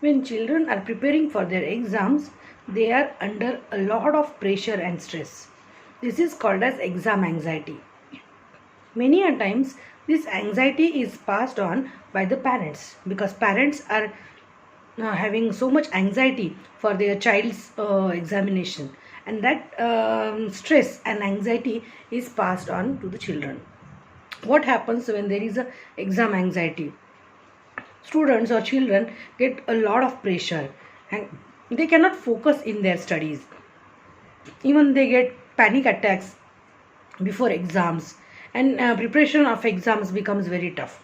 When children are preparing for their exams, they are under a lot of pressure and stress. This is called as exam anxiety. Many a times, this anxiety is passed on by the parents because parents are having so much anxiety for their child's examination, and that stress and anxiety is passed on to the children. What happens when there is a exam anxiety? Students or children get a lot of pressure and they cannot focus in their studies. Even they get panic attacks before exams, and preparation of exams becomes very tough.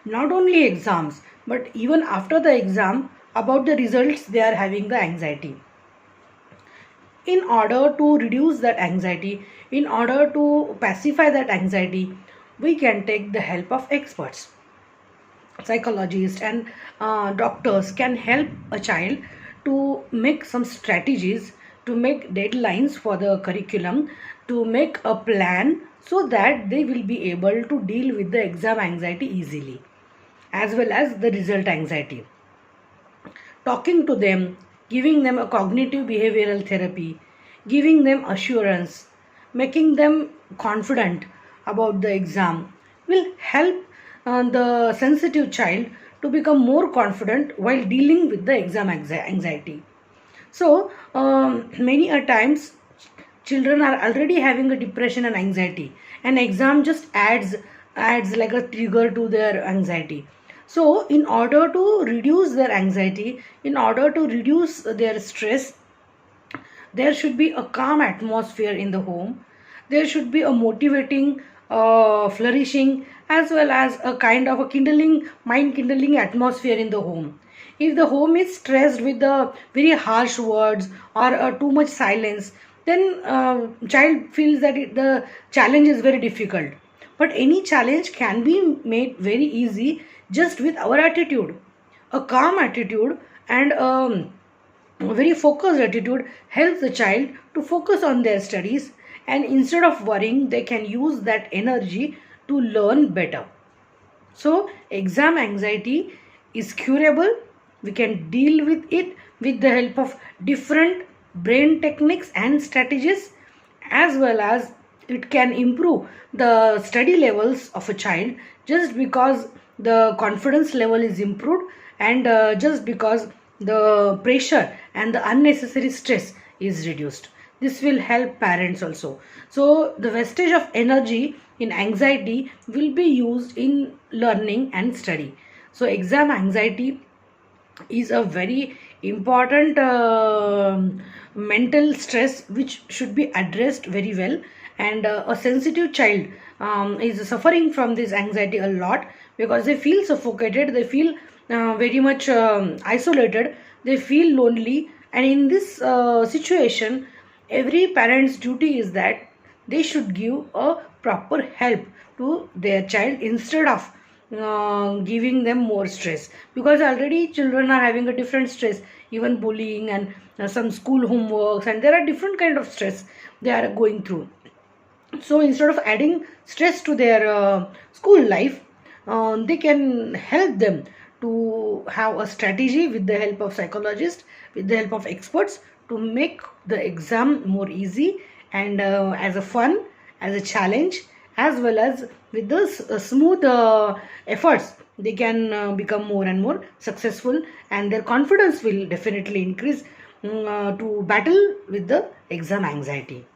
Not only exams, but even after the exam, about the results, they are having the anxiety. In order to reduce that anxiety, in order to pacify that anxiety, we can take the help of experts. Psychologists and doctors can help a child to make some strategies, to make deadlines for the curriculum, to make a plan so that they will be able to deal with the exam anxiety easily, as well as the result anxiety. Talking to them, giving them a cognitive behavioral therapy, giving them assurance, making them confident about the exam will help the sensitive child to become more confident while dealing with the exam anxiety. So, many a times children are already having a depression and anxiety, and exam just adds like a trigger to their anxiety. So, in order to reduce their anxiety, in order to reduce their stress, there should be a calm atmosphere in the home. There should be a motivating, flourishing, as well as a kind of a kindling, mind kindling atmosphere in the home. If the home is stressed with the very harsh words or too much silence, then child feels that the challenge is very difficult. But any challenge can be made very easy just with our attitude. A calm attitude and a very focused attitude helps the child to focus on their studies, and instead of worrying, they can use that energy to learn better. So, exam anxiety is curable. We can deal with it with the help of different brain techniques and strategies, as well as it can improve the study levels of a child just because the confidence level is improved, and just because the pressure and the unnecessary stress is reduced. This will help parents also. So the wastage of energy in anxiety will be used in learning and study. So exam anxiety is a very important mental stress which should be addressed very well, and a sensitive child is suffering from this anxiety a lot because they feel suffocated, they feel very much isolated, they feel lonely, and in this situation every parent's duty is that they should give a proper help to their child instead of giving them more stress, because already children are having a different stress, even bullying and some school homeworks, and there are different kind of stress they are going through. So instead of adding stress to their school life, they can help them to have a strategy with the help of psychologists, with the help of experts, to make the exam more easy and as a fun, as a challenge, as well as with the smooth efforts, they can become more and more successful, and their confidence will definitely increase to battle with the exam anxiety.